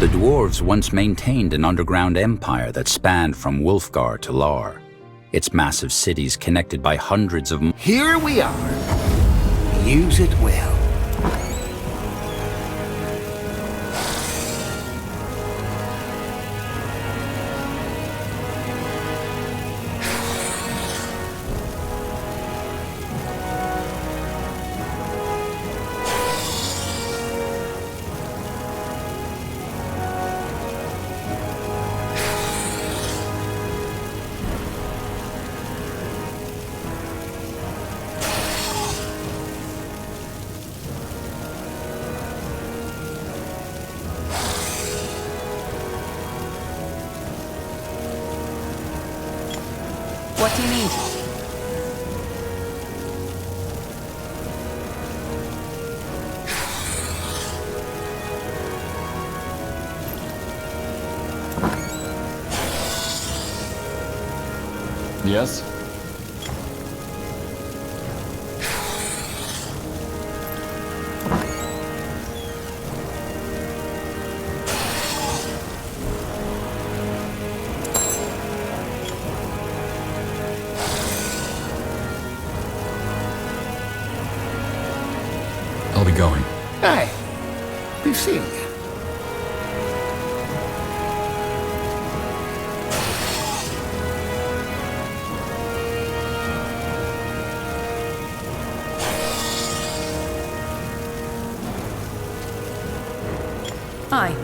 The dwarves once maintained an underground empire that spanned from Wulfgar to Lar. Its massive cities connected by hundreds of... Here we are. Use it well. What do you need? Yes? I'll be going. Aye. We've seen you. Hi.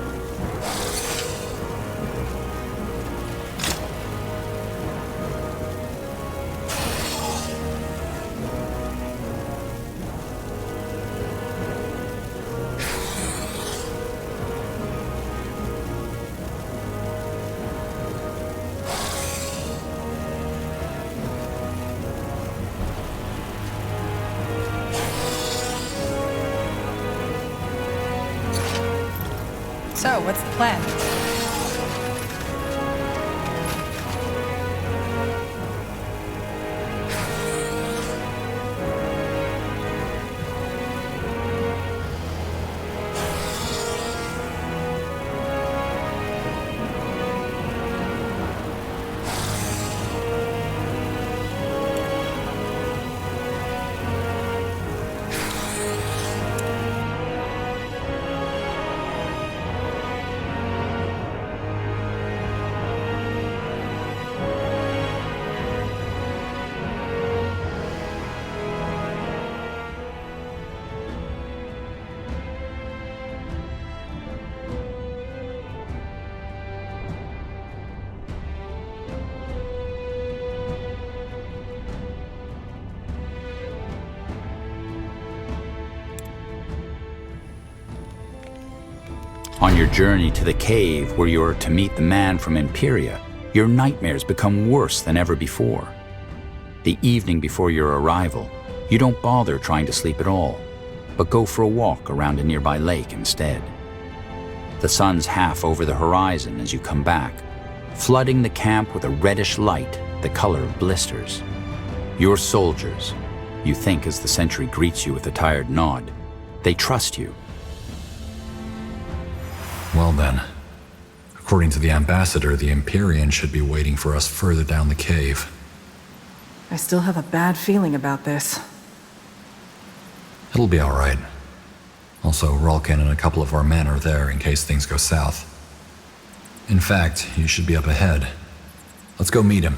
So, what's the plan? On your journey to the cave where you are to meet the man from Imperia, your nightmares become worse than ever before. The evening before your arrival, you don't bother trying to sleep at all, but go for a walk around a nearby lake instead. The sun's half over the horizon as you come back, flooding the camp with a reddish light the color of blisters. Your soldiers, you think as the sentry greets you with a tired nod. They trust you. Well then, according to the ambassador, the Empyrean should be waiting for us further down the cave. I still have a bad feeling about this. It'll be all right. Also, Rulkin and a couple of our men are there in case things go south. In fact, he should be up ahead. Let's go meet him.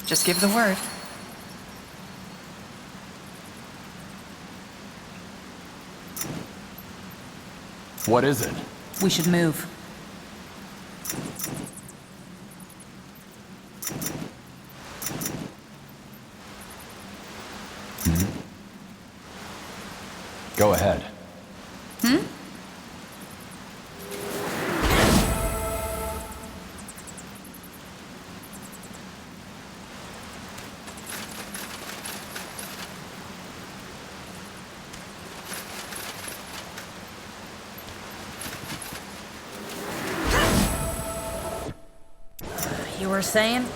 Just give the word. What is it? We should move. Go ahead. You were saying?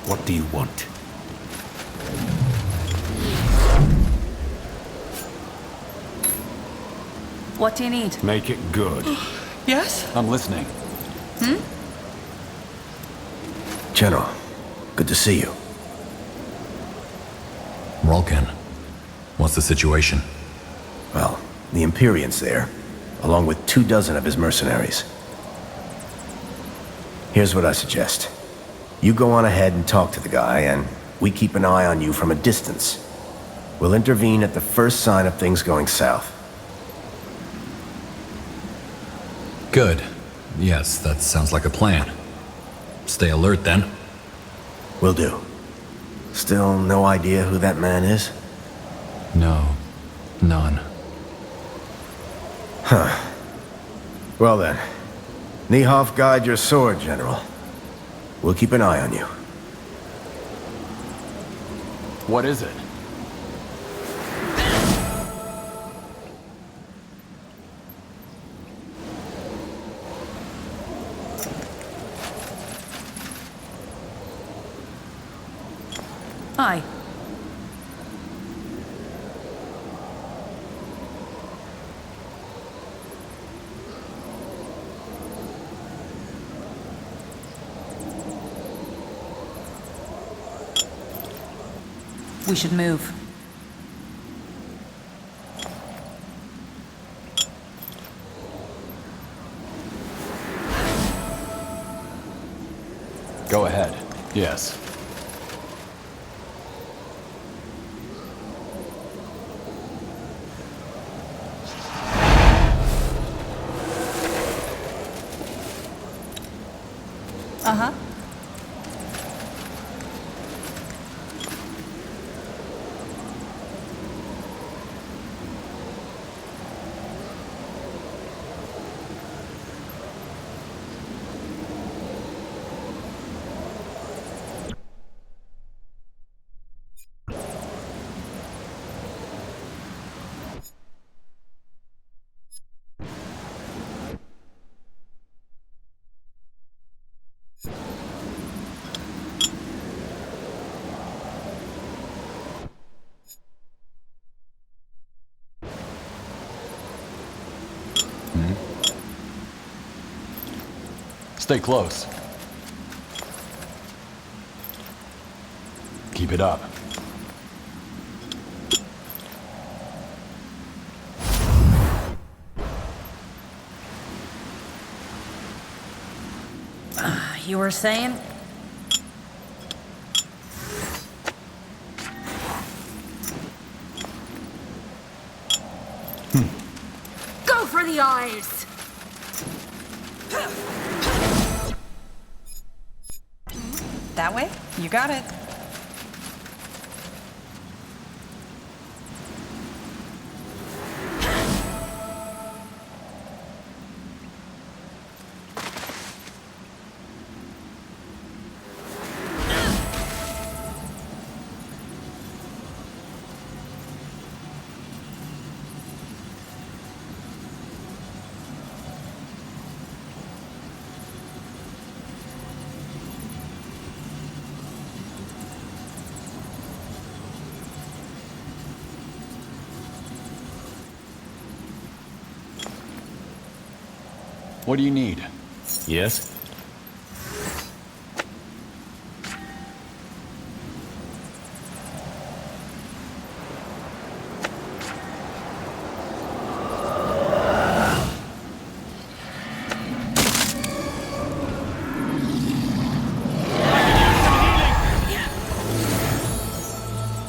What do you want? What do you need? Make it good. Yes? I'm listening. General, good to see you. Rolkin, what's the situation? Well, the Empyrean's there, along with 24 of his mercenaries. Here's what I suggest. You go on ahead and talk to the guy, and we keep an eye on you from a distance. We'll intervene at the first sign of things going south. Good. Yes, that sounds like a plan. Stay alert then. Will do. Still no idea who that man is? No, none. Well then, Nihov, guide your sword, General. We'll keep an eye on you. What is it? Hi. We should move. Go ahead. Yes. Uh-huh. Stay close. Keep it up. You were saying? Go for the eyes! That way? You got it. What do you need? Yes?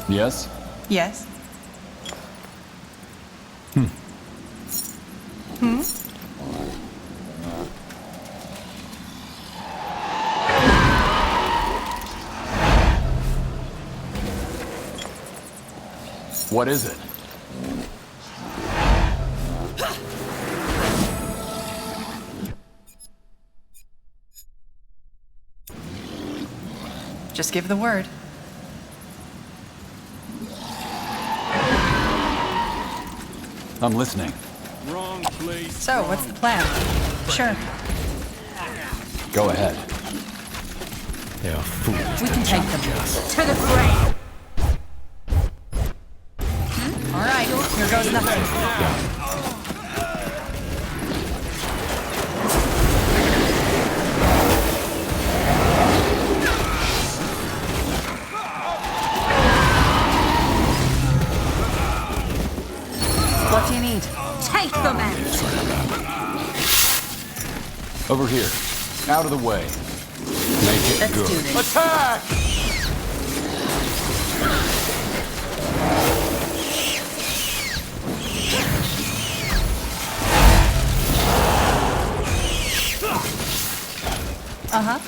Yes? Yes. What is it? Just give the word. I'm listening. Wrong place. So, what's the plan? Sure. Go ahead. They are fools We to can take challenge them us. to the grave. All right, here goes nothing. What do you need? Take them out. Over here. Out of the way. Make it Let's good. do this. Attack! Uh-huh.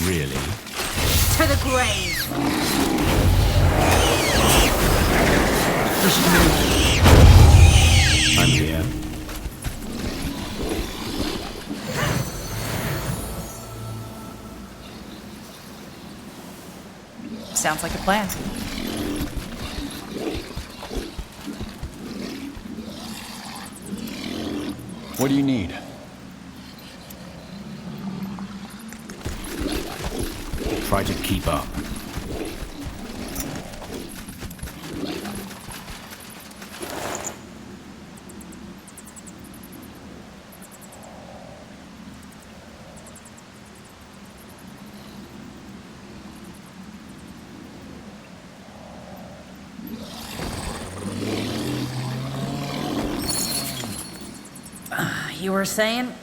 Really? To the grave. I'm here. Sounds like a plan. What do you need? Try to keep up. You were saying?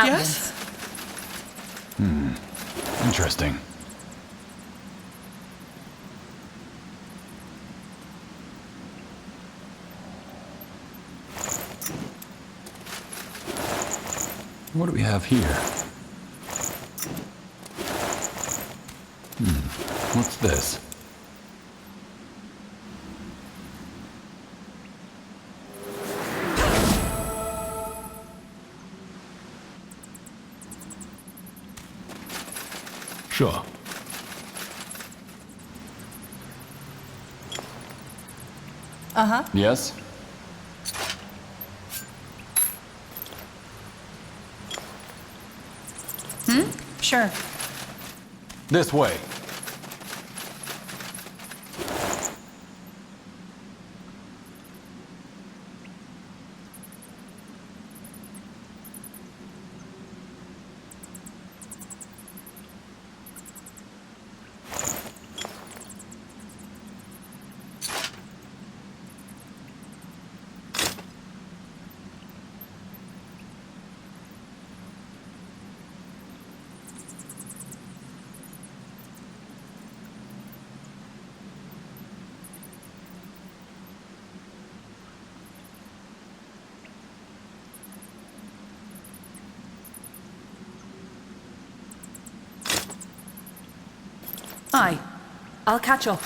Yes? Interesting. What do we have here? What's this? Sure. Uh-huh. Yes? Sure. This way. Aye. I'll catch up.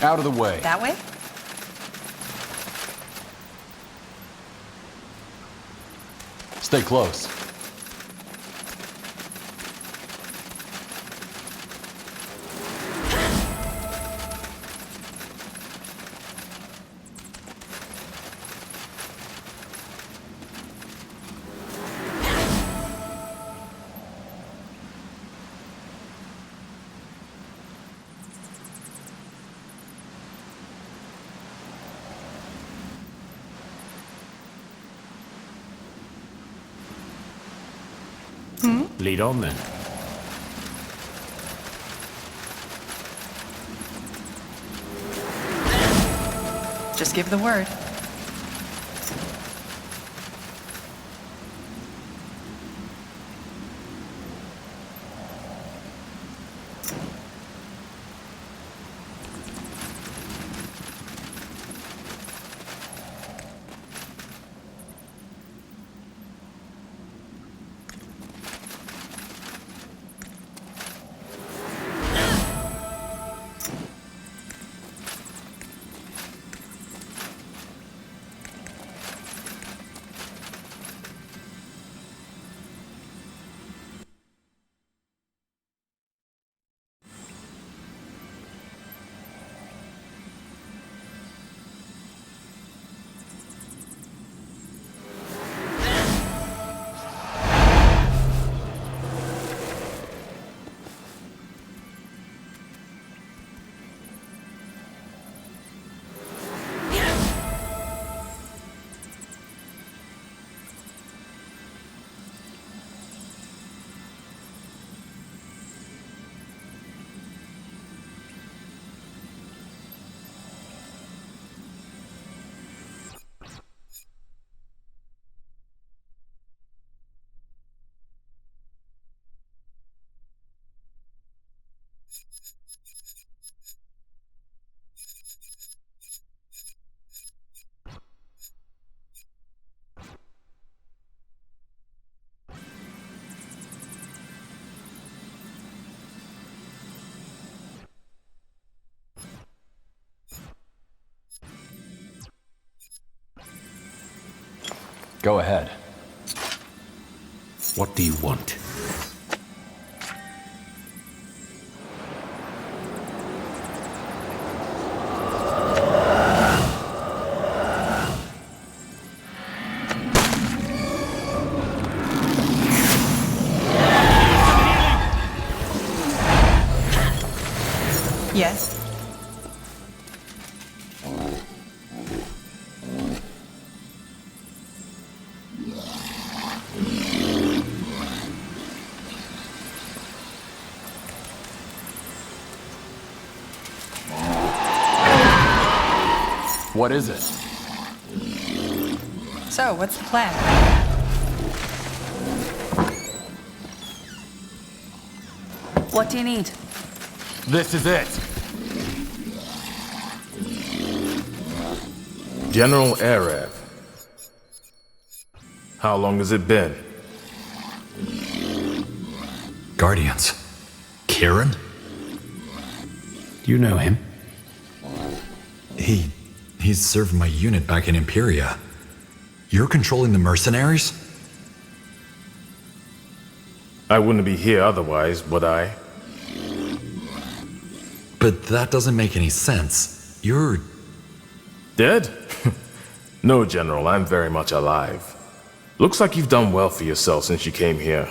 Out of the way. That way? Stay close. Lead on then. Just give the word. Go ahead. What do you want? Yes. What is it? So, what's the plan? What do you need? This is it. General Arab. How long has it been? Guardians. Kieran? Do you know him? He's served my unit back in Imperia. You're controlling the mercenaries? I wouldn't be here otherwise, would I? But that doesn't make any sense. You're... Dead? No, General, I'm very much alive. Looks like you've done well for yourself since you came here,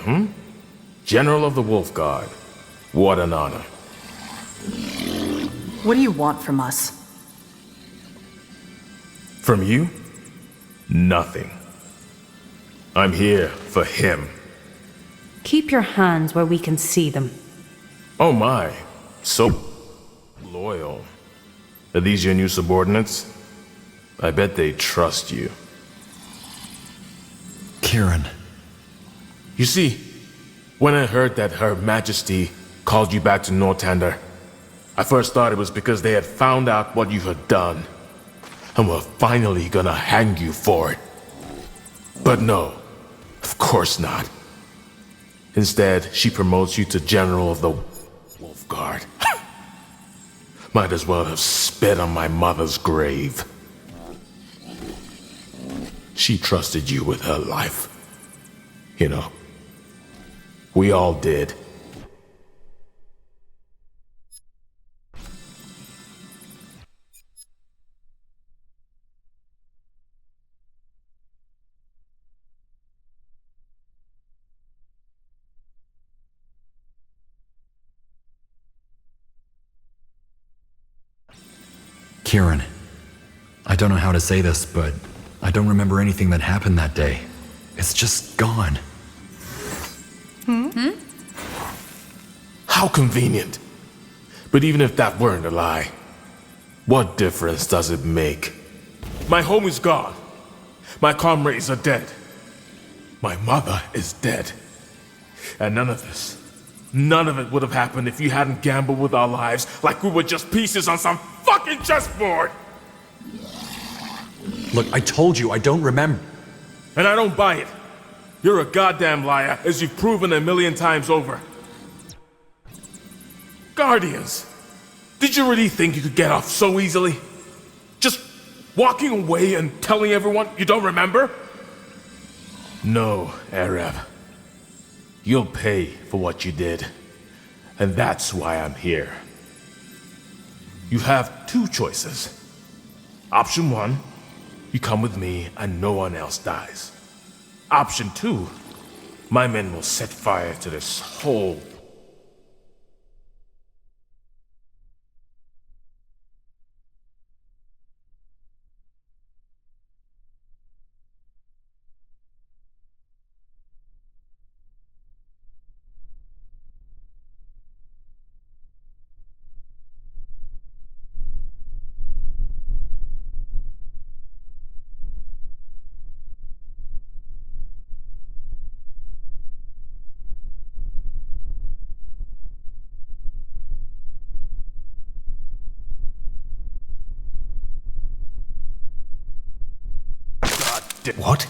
General of the Wolf Guard. What an honor. What do you want from us? From you? Nothing. I'm here for him. Keep your hands where we can see them. Oh my, so loyal. Are these your new subordinates? I bet they trust you. Kieran. You see, when I heard that Her Majesty called you back to Northander, I first thought it was because they had found out what you had done, and were finally gonna hang you for it. But no, of course not. Instead, she promotes you to General of the Wolf Guard. Might as well have spit on my mother's grave. She trusted you with her life. You know, we all did. Kieran. I don't know how to say this, but I don't remember anything that happened that day. It's just gone. How convenient. But even if that weren't a lie, what difference does it make? My home is gone. My comrades are dead. My mother is dead. And none of it would have happened if you hadn't gambled with our lives like we were just pieces on some fucking chessboard! Look, I told you, I don't remember. And I don't buy it. You're a goddamn liar, as you've proven 1,000,000 times over. Guardians, did you really think you could get off so easily? Just walking away and telling everyone you don't remember? No, Arab. You'll pay for what you did. And that's why I'm here. You have two choices. Option 1, you come with me and no one else dies. Option 2, my men will set fire to this whole... What?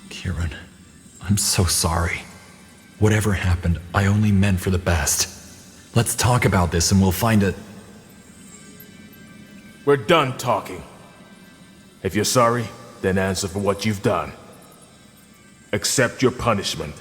Kieran, I'm so sorry. Whatever happened, I only meant for the best. Let's talk about this and we'll find it. We're done talking. If you're sorry, then answer for what you've done. Accept your punishment.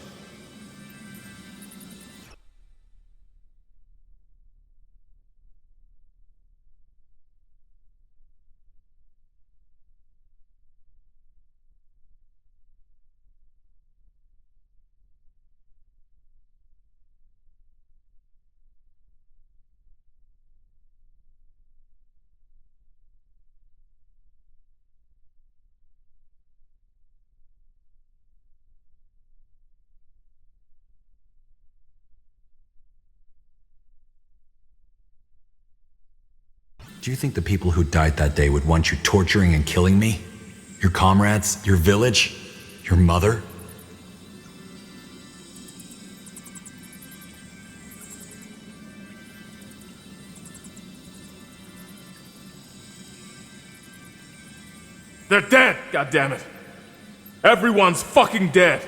Do you think the people who died that day would want you torturing and killing me? Your comrades? Your village? Your mother? They're dead, goddammit! Everyone's fucking dead!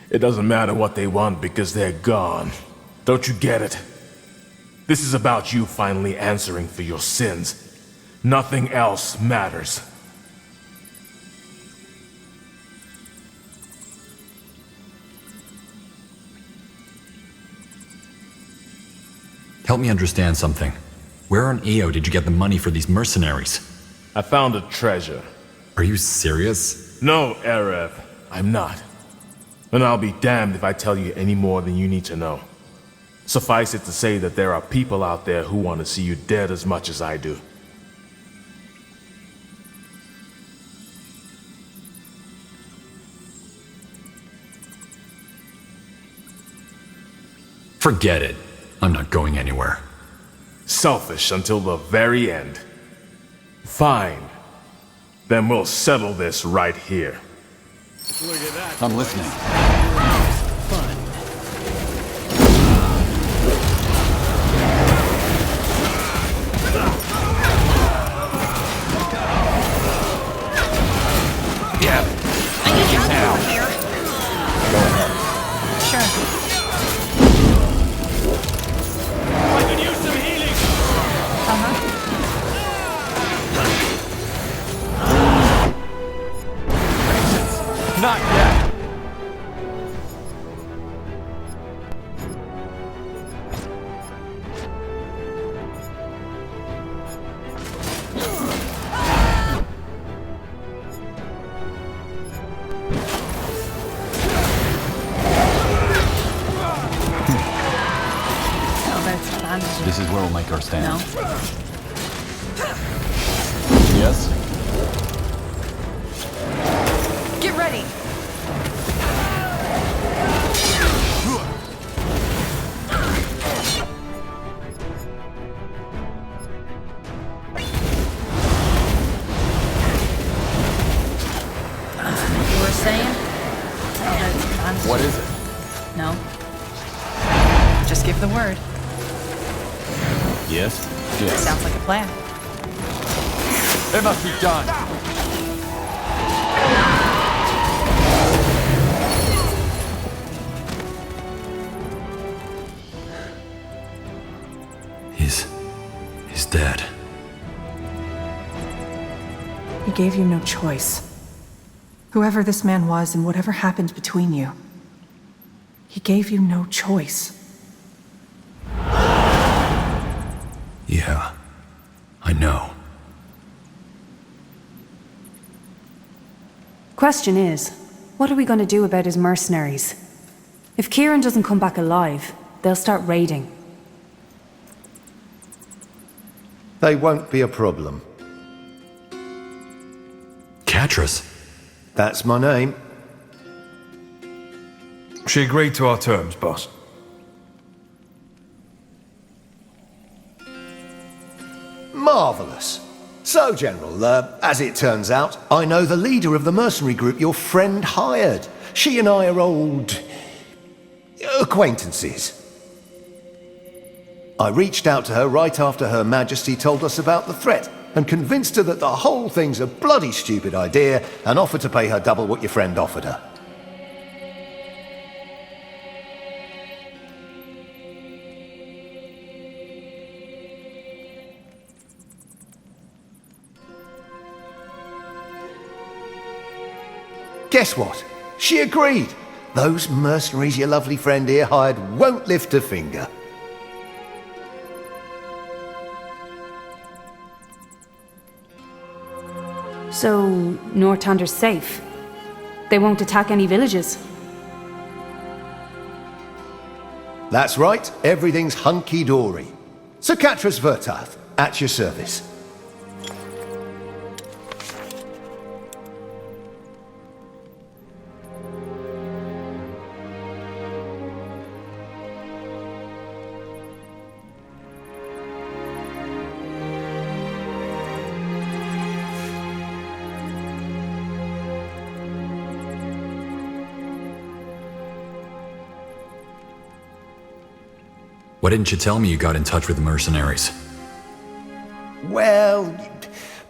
It doesn't matter what they want because they're gone. Don't you get it? This is about you finally answering for your sins. Nothing else matters. Help me understand something. Where on Io did you get the money for these mercenaries? I found a treasure. Are you serious? No, Arab, I'm not. And I'll be damned if I tell you any more than you need to know. Suffice it to say that there are people out there who want to see you dead as much as I do. Forget it. I'm not going anywhere. Selfish until the very end. Fine. Then we'll settle this right here. Look at that. I'm listening. I need help over here. Go ahead. Sure. I could use some healing. Not yet. take our stand? No. Yes? Get ready. You were saying? What is it? No. Just give the word. Yes? Yes. Sounds like a plan. It must be done. He's dead. He gave you no choice. Whoever this man was and whatever happened between you, he gave you no choice. Yeah, I know. Question is, what are we going to do about his mercenaries? If Kieran doesn't come back alive, they'll start raiding. They won't be a problem. Catrus? That's my name. She agreed to our terms, boss. Marvellous. So, General, as it turns out, I know the leader of the mercenary group your friend hired. She and I are old acquaintances. I reached out to her right after Her Majesty told us about the threat and convinced her that the whole thing's a bloody stupid idea and offered to pay her double what your friend offered her. Guess what? She agreed. Those mercenaries your lovely friend here hired won't lift a finger. So, Northander's safe. They won't attack any villages. That's right, everything's hunky-dory. Sir Catrus Vertarth, at your service. Why didn't you tell me you got in touch with the mercenaries? Well,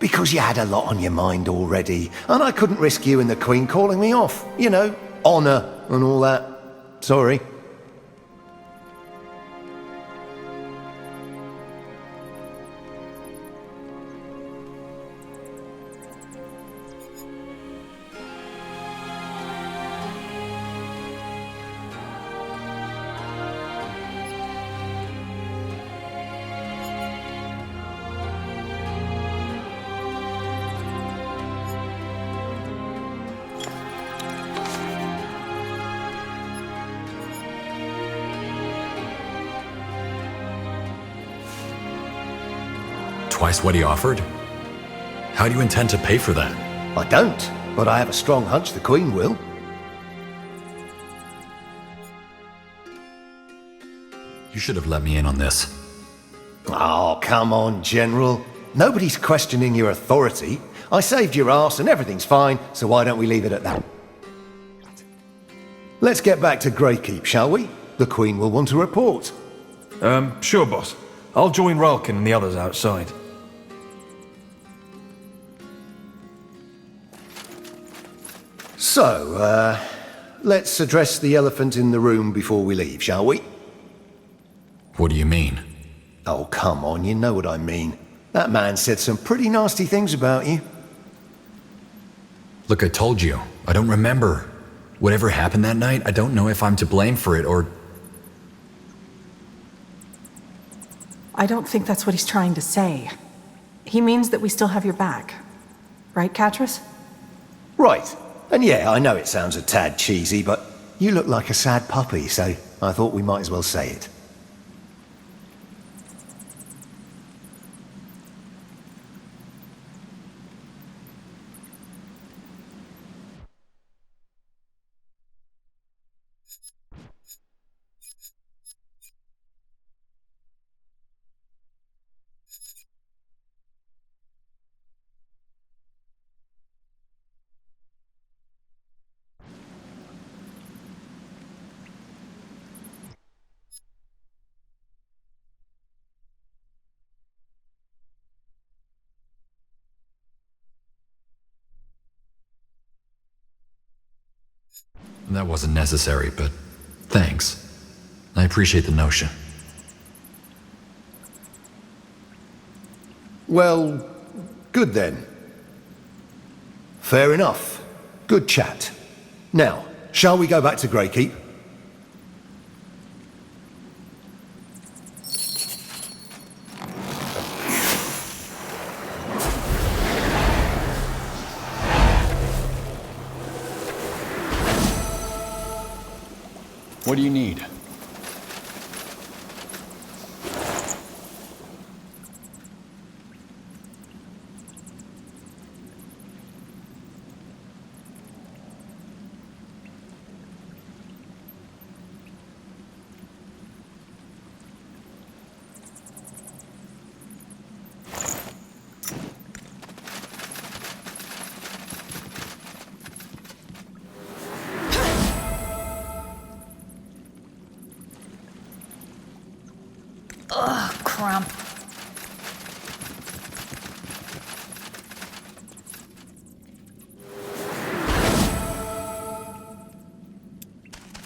because you had a lot on your mind already, and I couldn't risk you and the Queen calling me off. You know, honour and all that. Sorry. Twice what he offered? How do you intend to pay for that? I don't, but I have a strong hunch the Queen will. You should have let me in on this. Oh, come on, General. Nobody's questioning your authority. I saved your ass and everything's fine, so why don't we leave it at that? Let's get back to Greykeep, shall we? The Queen will want to report. Sure, boss. I'll join Ralkin and the others outside. So, let's address the elephant in the room before we leave, shall we? What do you mean? Oh, come on, you know what I mean. That man said some pretty nasty things about you. Look, I told you. I don't remember. Whatever happened that night, I don't know if I'm to blame for it or... I don't think that's what he's trying to say. He means that we still have your back. Right, Catrus? Right. And yeah, I know it sounds a tad cheesy, but you look like a sad puppy, so I thought we might as well say it. That wasn't necessary, but thanks. I appreciate the notion. Well, good then. Fair enough. Good chat. Now, shall we go back to Greykeep? What do you need? Ugh, cramp.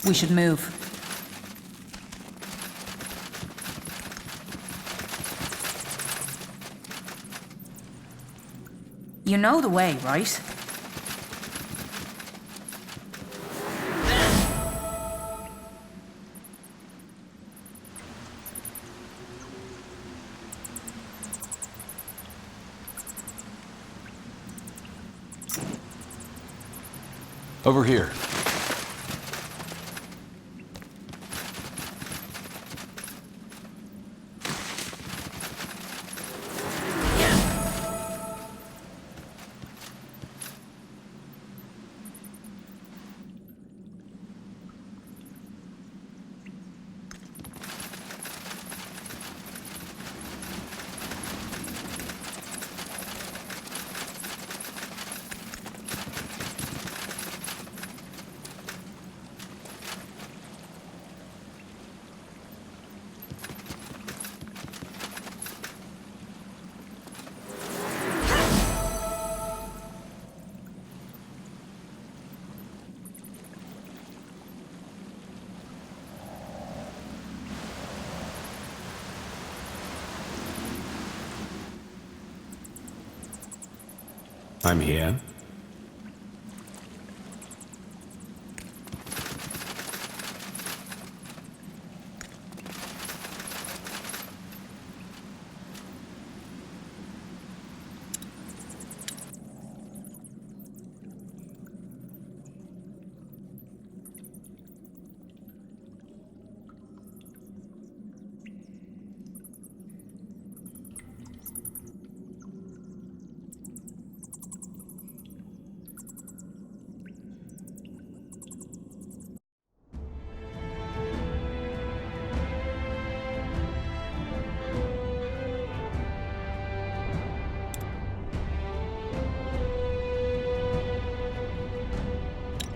We should move. You know the way, right? Over here. I'm here.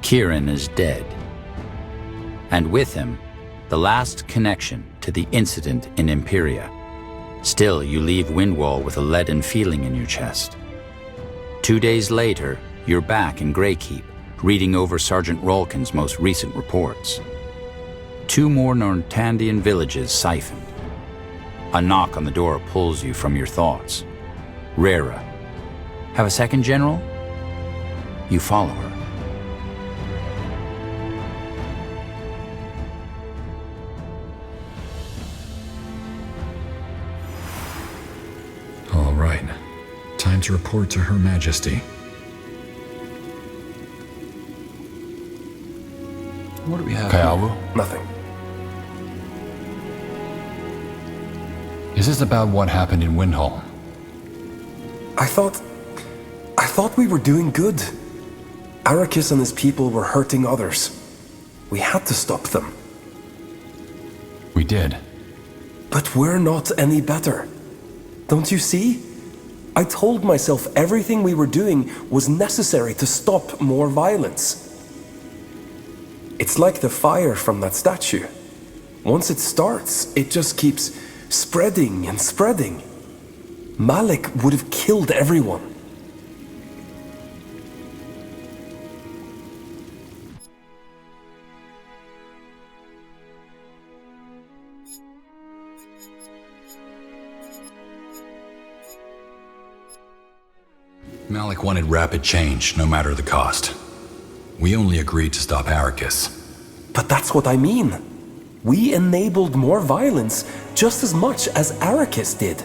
Kieran is dead. And with him, the last connection to the incident in Imperia. Still, you leave Windwall with a leaden feeling in your chest. 2 days later, you're back in Greykeep, reading over Sergeant Rolkin's most recent reports. 2 more Nortandian villages siphoned. A knock on the door pulls you from your thoughts. Rera. Have a second, General? You follow her. All right. Time to report to Her Majesty. What do we have Kayabu? Nothing. Is this about what happened in Windhольm? I thought we were doing good. Arrakis and his people were hurting others. We had to stop them. We did. But we're not any better. Don't you see? I told myself everything we were doing was necessary to stop more violence. It's like the fire from that statue. Once it starts, it just keeps spreading and spreading. Malik would have killed everyone. Malik wanted rapid change, no matter the cost. We only agreed to stop Arrakis. But that's what I mean. We enabled more violence just as much as Arrakis did.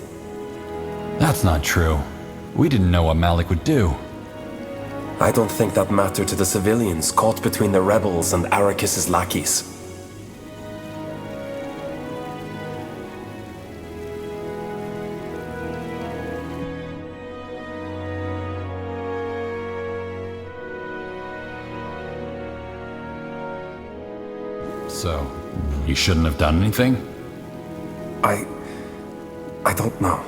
That's not true. We didn't know what Malik would do. I don't think that mattered to the civilians caught between the rebels and Arrakis' lackeys. So, you shouldn't have done anything? I don't know.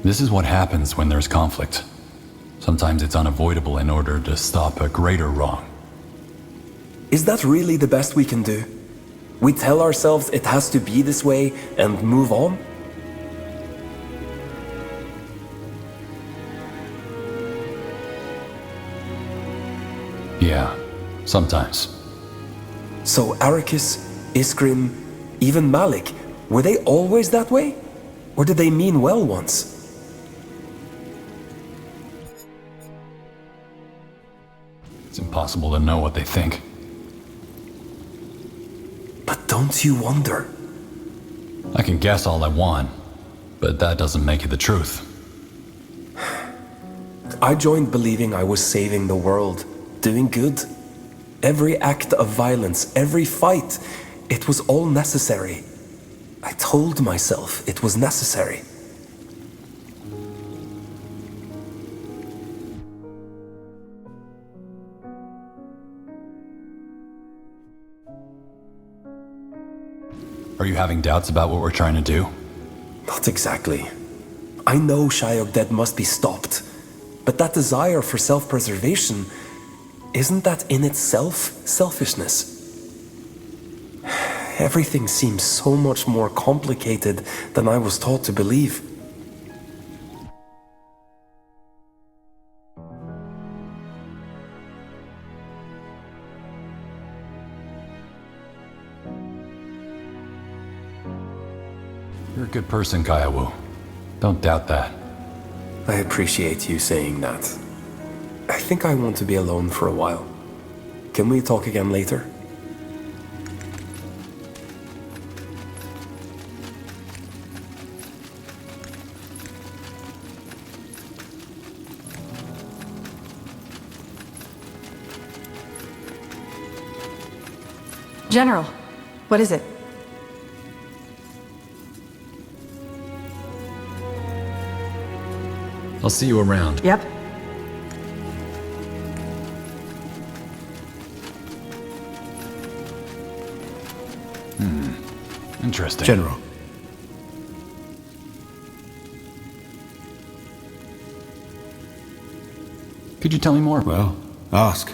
This is what happens when there's conflict. Sometimes it's unavoidable in order to stop a greater wrong. Is that really the best we can do? We tell ourselves it has to be this way and move on? Yeah, sometimes. So Arrakis, Iskrim, even Malik, were they always that way? Or did they mean well once? It's impossible to know what they think. But don't you wonder? I can guess all I want, but that doesn't make it the truth. I joined believing I was saving the world, doing good. Every act of violence, every fight, it was all necessary. I told myself it was necessary. Are you having doubts about what we're trying to do? Not exactly. I know Shayok must be stopped, but that desire for self-preservation, isn't that in itself selfishness? Everything seems so much more complicated than I was taught to believe. You're a good person, Kaiawu. Don't doubt that. I appreciate you saying that. I think I want to be alone for a while. Can we talk again later? General, what is it? I'll see you around. Yep. Interesting. General. Could you tell me more? Well, ask.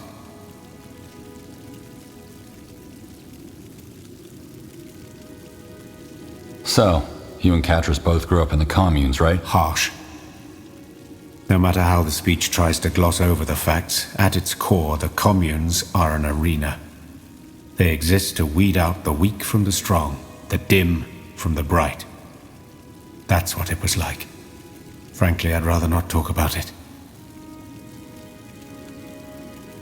So, you and Katris both grew up in the communes, right? Harsh. No matter how the speech tries to gloss over the facts, at its core, the communes are an arena. They exist to weed out the weak from the strong, the dim from the bright. That's what it was like. Frankly, I'd rather not talk about it.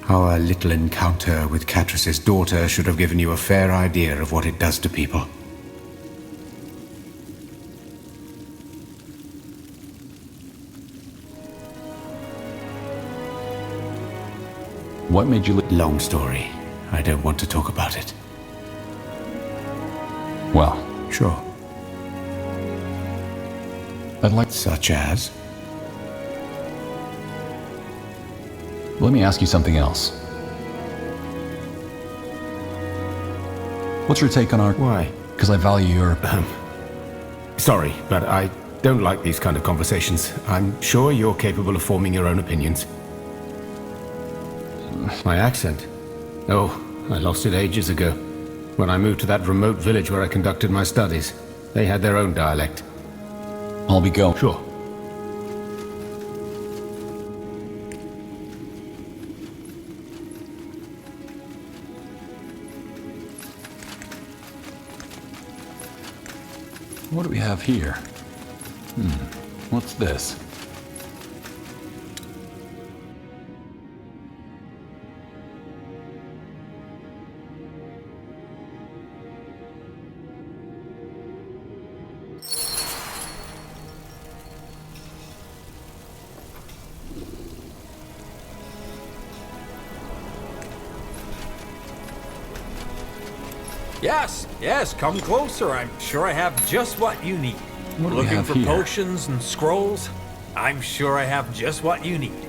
Our little encounter with Katris' daughter should have given you a fair idea of what it does to people. What made you leave? Long story. I don't want to talk about it. Well, Sure. I'd like... Such as? Let me ask you something else. What's your take on our... Why? Because I value your... Sorry, but I don't like these kind of conversations. I'm sure you're capable of forming your own opinions. My accent? Oh, I lost it ages ago. When I moved to that remote village where I conducted my studies. They had their own dialect. I'll be going. Sure. What do we have here? What's this? Yes, come closer. I'm sure I have just what you need. What do we Looking have for here? potions and scrolls? I'm sure I have just what you need.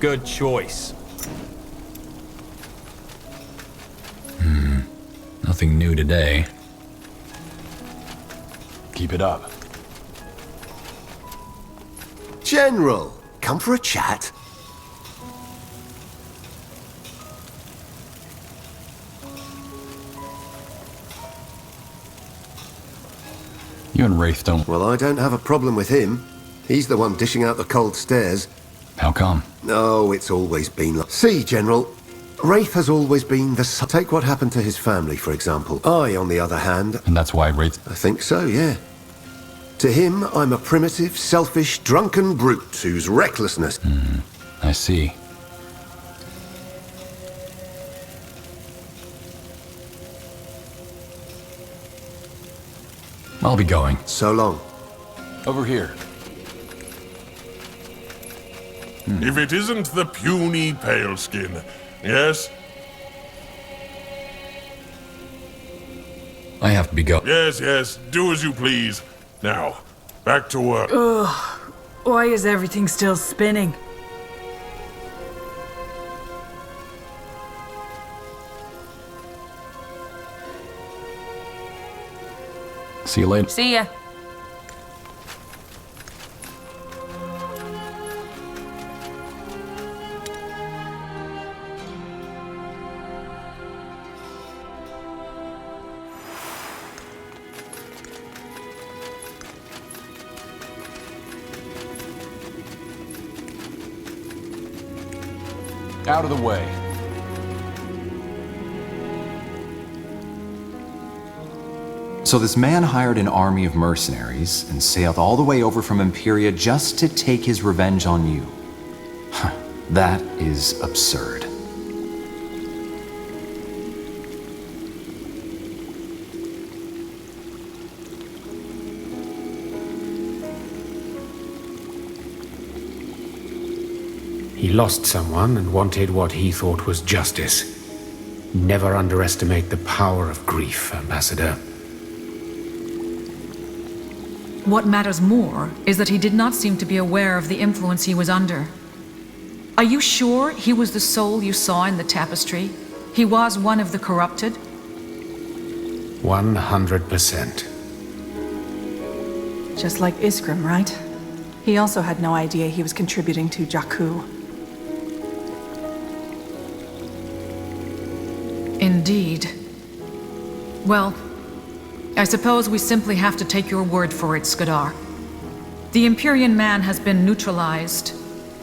Good choice. Nothing new today. Keep it up. General, come for a chat? You and Wraith don't... Well, I don't have a problem with him. He's the one dishing out the cold stares. How come? No, it's always been like... See, General, Wraith has always been the... Take what happened to his family, for example. I, on the other hand... And that's why Wraith... I think so, yeah. To him, I'm a primitive, selfish, drunken brute whose recklessness... I see. I'll be going. So long. Over here. If it isn't the puny paleskin, yes? I have to be going. Yes, do as you please. Now, back to work. Why is everything still spinning? See you later. See ya. Out of the way. So this man hired an army of mercenaries and sailed all the way over from Imperia just to take his revenge on you. That is absurd. He lost someone and wanted what he thought was justice. Never underestimate the power of grief, Ambassador. What matters more is that he did not seem to be aware of the influence he was under. Are you sure he was the soul you saw in the tapestry? He was one of the corrupted? 100%. Just like Iskrim, right? He also had no idea he was contributing to Jakku. Indeed. Well, I suppose we simply have to take your word for it, Skadar. The Empyrean man has been neutralized,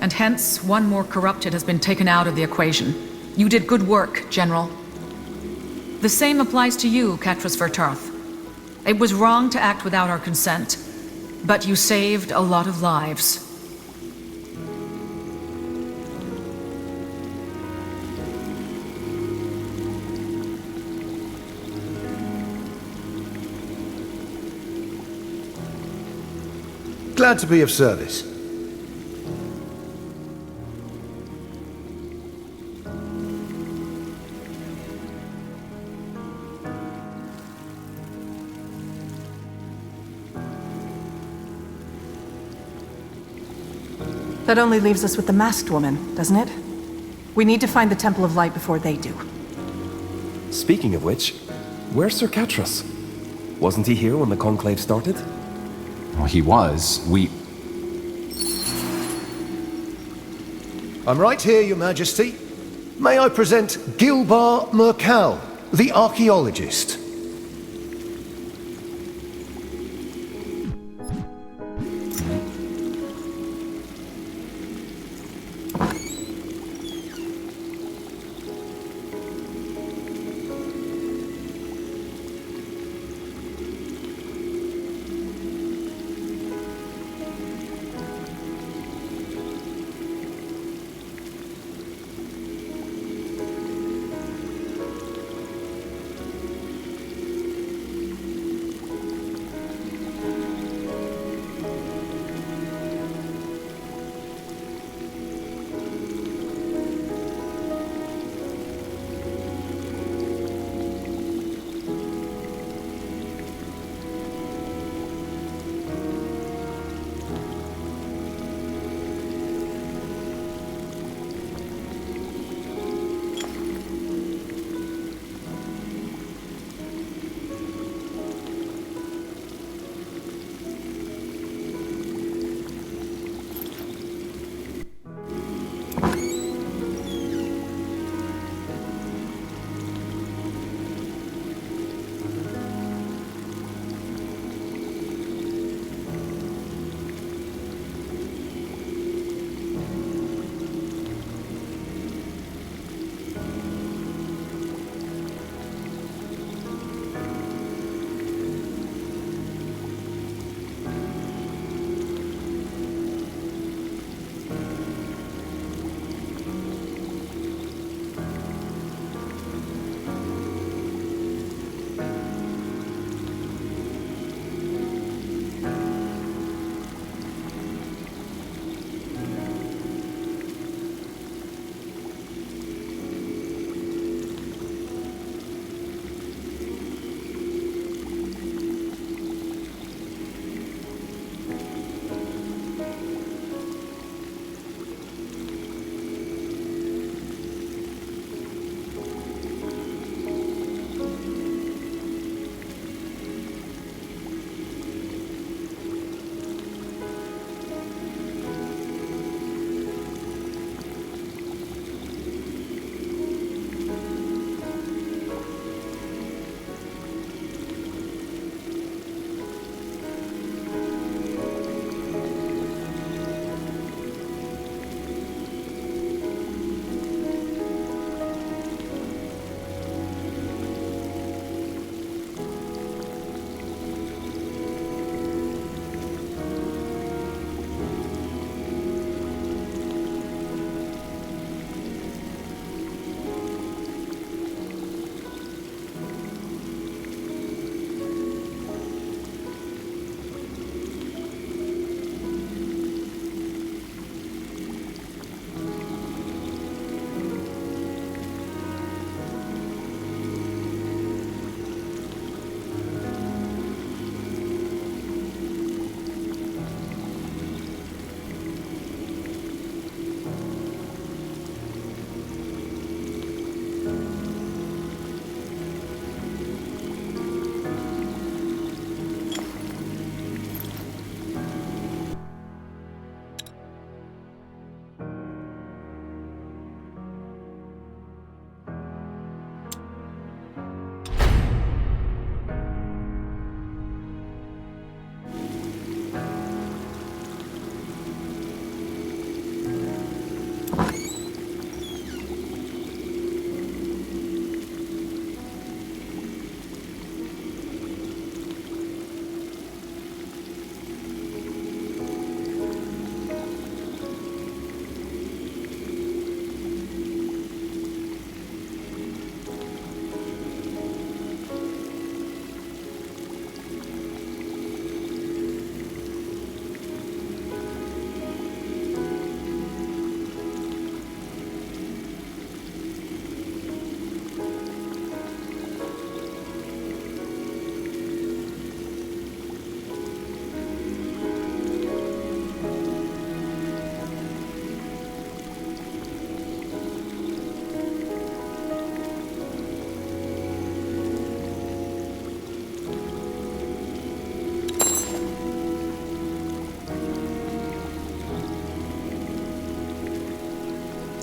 and hence one more corrupted has been taken out of the equation. You did good work, General. The same applies to you, Katras Vertarth. It was wrong to act without our consent, but you saved a lot of lives. Glad to be of service. That only leaves us with the masked woman, doesn't it? We need to find the Temple of Light before they do. Speaking of which, where's Sir Katras? Wasn't he here when the conclave started? Well, he was. I'm right here, Your Majesty. May I present Gilbar Mercal, the archaeologist.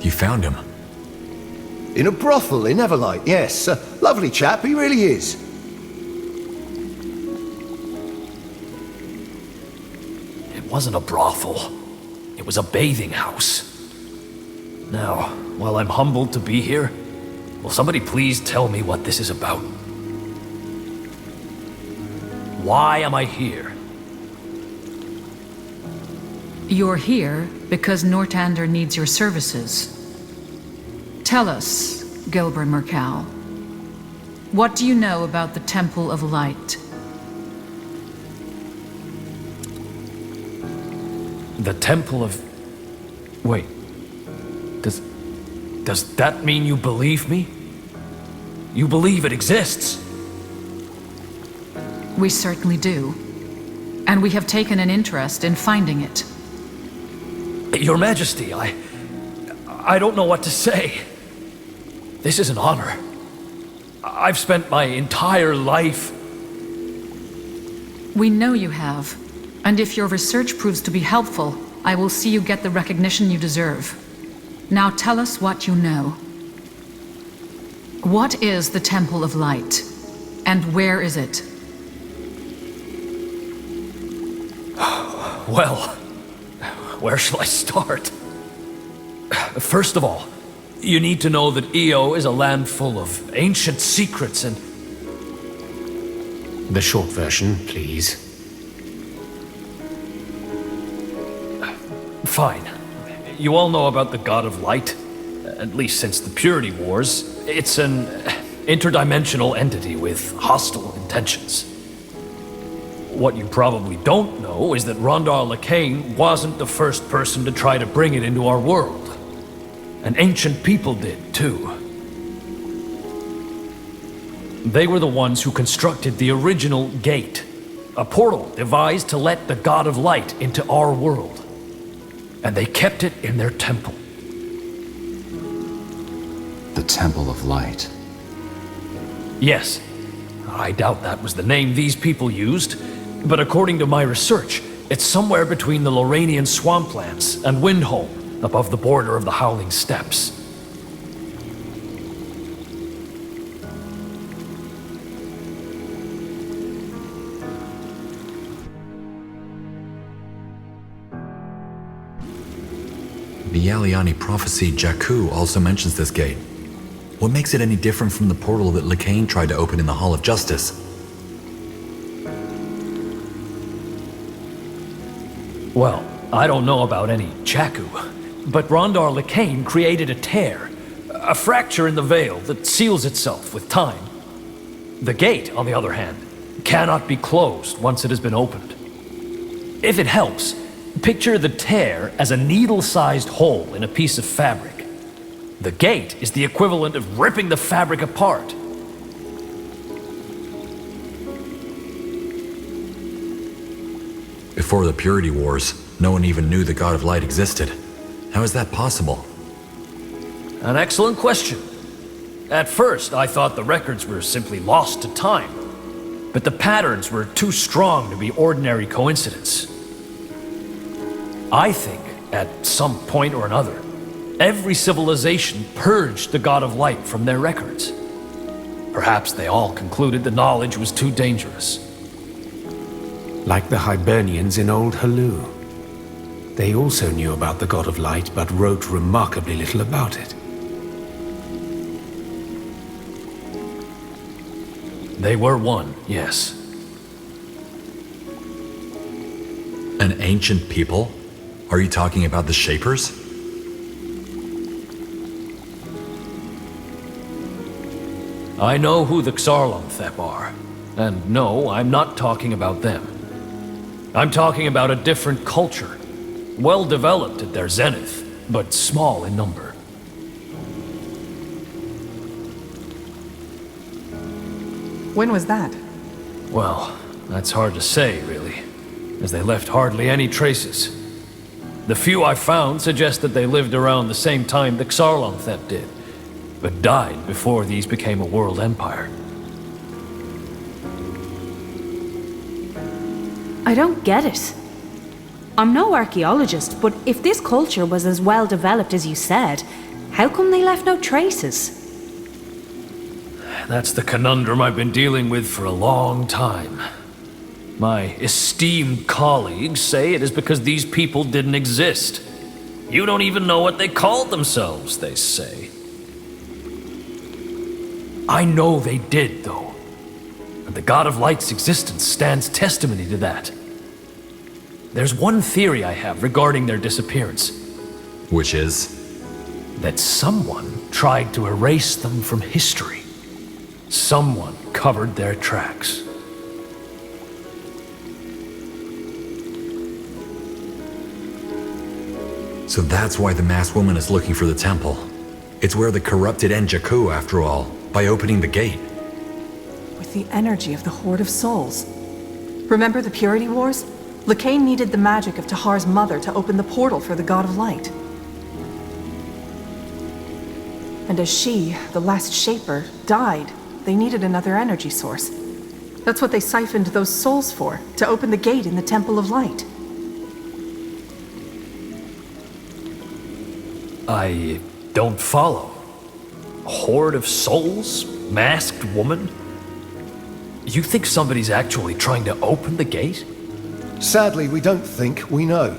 You found him? In a brothel in Everlight, yes. A lovely chap, he really is. It wasn't a brothel. It was a bathing house. Now, while I'm humbled to be here, will somebody please tell me what this is about? Why am I here? You're here because Nortander needs your services. Tell us, Gilbert Mercal, what do you know about the Temple of Light? The Temple of... Wait. Does that mean you believe me? You believe it exists? We certainly do. And we have taken an interest in finding it. Your Majesty, I don't know what to say. This is an honor. I've spent my entire life... We know you have. And if your research proves to be helpful, I will see you get the recognition you deserve. Now tell us what you know. What is the Temple of Light? And where is it? Well, where shall I start? First of all, you need to know that Io is a land full of ancient secrets and... The short version, please. Fine. You all know about the God of Light, at least since the Purity Wars. It's an interdimensional entity with hostile intentions. What you probably don't know is that Rondar Lacane wasn't the first person to try to bring it into our world. An ancient people did, too. They were the ones who constructed the original gate, a portal devised to let the God of Light into our world. And they kept it in their temple. The Temple of Light. Yes. I doubt that was the name these people used, but according to my research, it's somewhere between the Loranian swamplands and Windholm, above the border of the Howling Steppes. The Aliani prophecy Jakku also mentions this gate. What makes it any different from the portal that Lacane tried to open in the Hall of Justice? Well, I don't know about any Jakku, but Rondar Lacane created a tear, a fracture in the veil that seals itself with time. The gate, on the other hand, cannot be closed once it has been opened. If it helps, picture the tear as a needle-sized hole in a piece of fabric. The gate is the equivalent of ripping the fabric apart. Before the Purity Wars, no one even knew the God of Light existed. How is that possible? An excellent question. At first, I thought the records were simply lost to time, but the patterns were too strong to be ordinary coincidence. I think, at some point or another, every civilization purged the God of Light from their records. Perhaps they all concluded the knowledge was too dangerous. Like the Hibernians in Old Hallu. They also knew about the God of Light, but wrote remarkably little about it. They were one, yes. An ancient people? Are you talking about the Shapers? I know who the Xarlonthep are. And no, I'm not talking about them. I'm talking about a different culture. Well developed at their zenith, but small in number. When was that? Well, that's hard to say, really, as they left hardly any traces. The few I found suggest that they lived around the same time the Xarlonthep did, but died before these became a world empire. I don't get it. I'm no archaeologist, but if this culture was as well developed as you said, How come they left no traces? That's the conundrum I've been dealing with for a long time. My esteemed colleagues say it is because these people didn't exist. You don't even know what they called themselves, they say. I know they did, though. And the God of Light's existence stands testimony to that. There's one theory I have regarding their disappearance. Which is? That someone tried to erase them from history. Someone covered their tracks. So that's why the masked woman is looking for the temple. It's where the corrupted end Jakku, after all, by opening the gate. With the energy of the Horde of Souls. Remember the Purity Wars? Lakain needed the magic of Tahar's mother to open the portal for the God of Light. And as she, the last Shaper, died, they needed another energy source. That's what they siphoned those souls for, to open the gate in the Temple of Light. I don't follow. A horde of souls? Masked woman? You think somebody's actually trying to open the gate? Sadly, we don't think we know.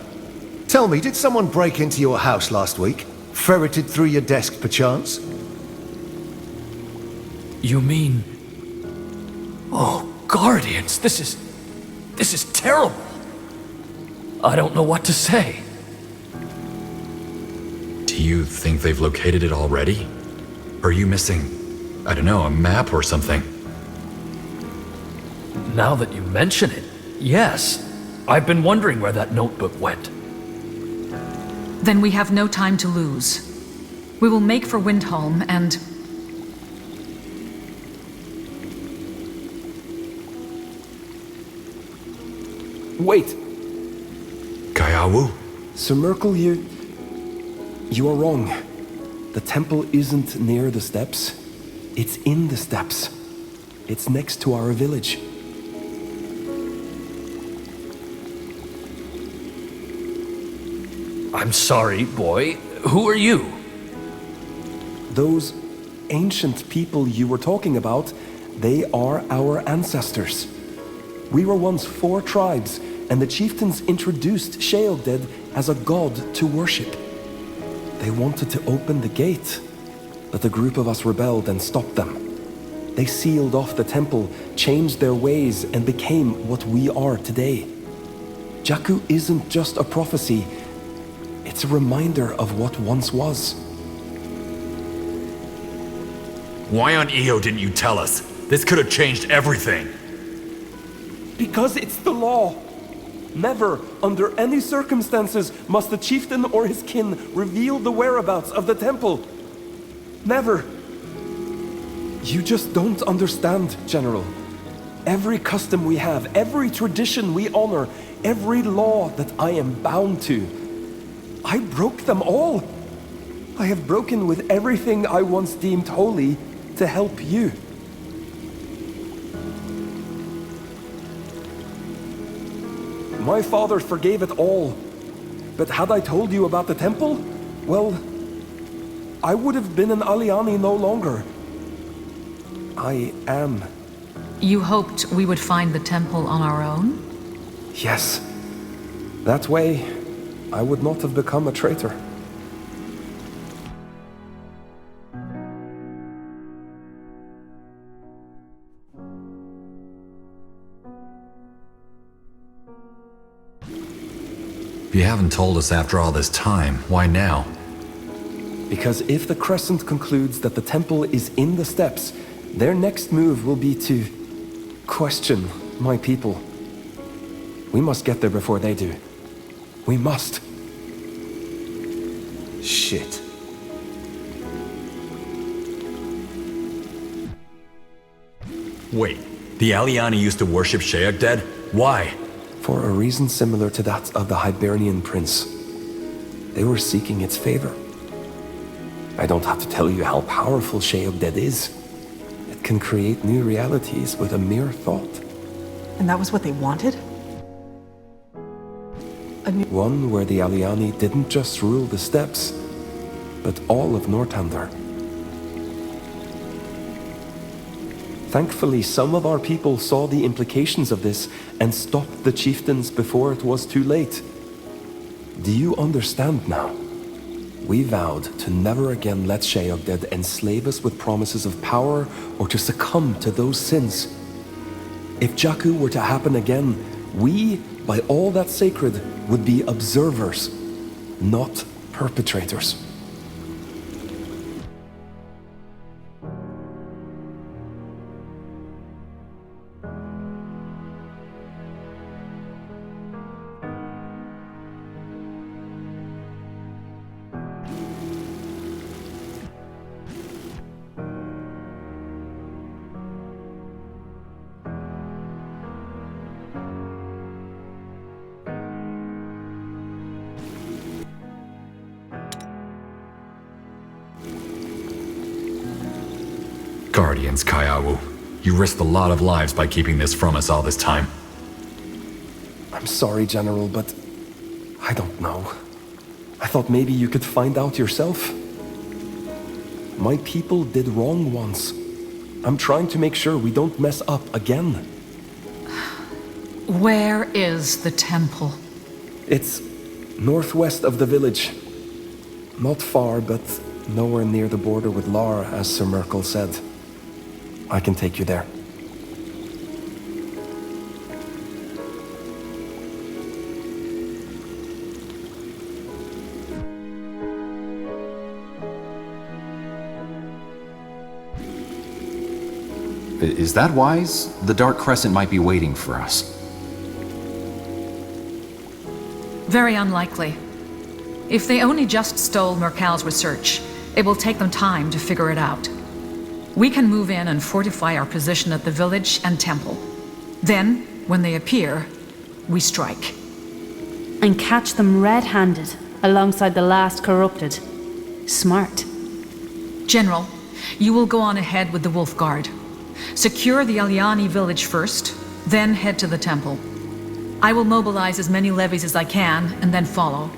Tell me, did someone break into your house last week? Ferreted through your desk, perchance? You mean... Oh, Guardians, this is terrible. I don't know what to say. Do you think they've located it already? Are you missing, I don't know, a map or something? Now that you mention it, yes. I've been wondering where that notebook went. Then we have no time to lose. We will make for Windhольm and... Wait! Kaiawu? Sir Merkel, you are wrong. The temple isn't near the steps. It's in the steps. It's next to our village. I'm sorry, boy. Who are you? Those ancient people you were talking about, they are our ancestors. We were once 4 tribes, and the chieftains introduced Sheogded as a god to worship. They wanted to open the gate, but a group of us rebelled and stopped them. They sealed off the temple, changed their ways, and became what we are today. Jakku isn't just a prophecy, it's a reminder of what once was. Why on Io didn't you tell us? This could have changed everything. Because it's the law. Never, under any circumstances, must the chieftain or his kin reveal the whereabouts of the temple. Never. You just don't understand, General. Every custom we have, every tradition we honor, every law that I am bound to, I broke them all. I have broken with everything I once deemed holy to help you. My father forgave it all. But had I told you about the temple, well, I would have been an Aliani no longer. I am. You hoped we would find the temple on our own? Yes. That way, I would not have become a traitor. You haven't told us after all this time. Why now? Because if the Crescent concludes that the temple is in the steppes, their next move will be to question my people. We must get there before they do. We must. Shit. Wait, the Aliani used to worship Sheogded? Why? For a reason similar to that of the Hibernian prince. They were seeking its favor. I don't have to tell you how powerful Sheogded is. It can create new realities with a mere thought. And that was what they wanted? One where the Aliani didn't just rule the steppes, but all of Northander. Thankfully, some of our people saw the implications of this and stopped the chieftains before it was too late. Do you understand now? We vowed to never again let Sheoldred enslave us with promises of power or to succumb to those sins. If Jakku were to happen again, we, by all that's sacred, would be observers, not perpetrators. Guardians, Kaiawu. You risked a lot of lives by keeping this from us all this time. I'm sorry, General, but I don't know. I thought maybe you could find out yourself. My people did wrong once. I'm trying to make sure we don't mess up again. Where is the temple? It's northwest of the village. Not far, but nowhere near the border with Lara, as Sir Merkel said. I can take you there. Is that wise? The Dark Crescent might be waiting for us. Very unlikely. If they only just stole Merkal's research, it will take them time to figure it out. We can move in and fortify our position at the village and temple. Then, when they appear, we strike. And catch them red-handed, alongside the last corrupted. Smart. General, you will go on ahead with the Wolf Guard. Secure the Aliani village first, then head to the temple. I will mobilize as many levies as I can, and then follow.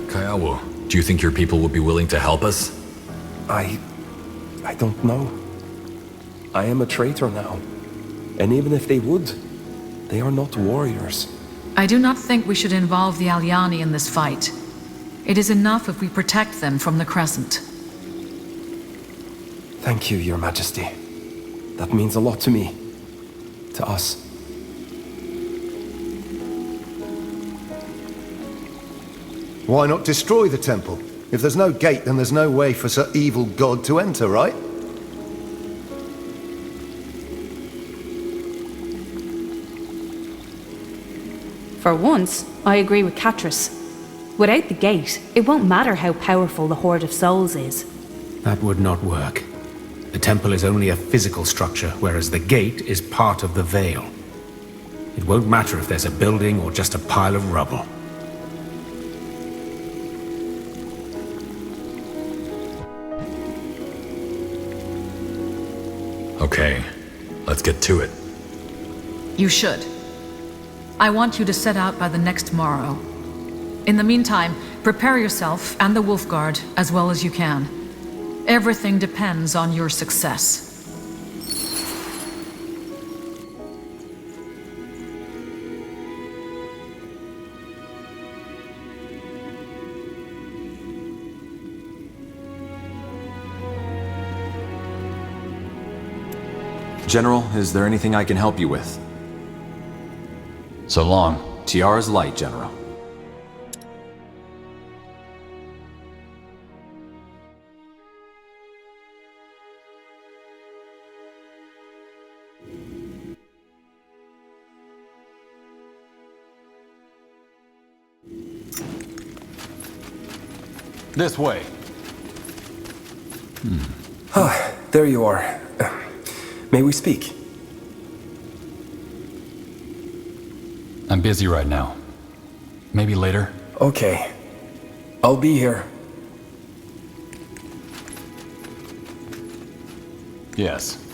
Kaiawu, do you think your people would be willing to help us? I don't know. I am a traitor now. And even if they would, they are not warriors. I do not think we should involve the Aliani in this fight. It is enough if we protect them from the Crescent. Thank you, Your Majesty. That means a lot to me. To us. Why not destroy the temple? If there's no gate, then there's no way for such evil god to enter, right? For once, I agree with Catris. Without the gate, it won't matter how powerful the Horde of Souls is. That would not work. The temple is only a physical structure, whereas the gate is part of the veil. It won't matter if there's a building or just a pile of rubble. Okay, let's get to it. You should. I want you to set out by the next morrow. In the meantime, prepare yourself and the Wolf Guard as well as you can. Everything depends on your success. General, is there anything I can help you with? So long. Tiara's light, General. This way. Ah, there you are. May we speak? I'm busy right now. Maybe later? Okay. I'll be here. Yes.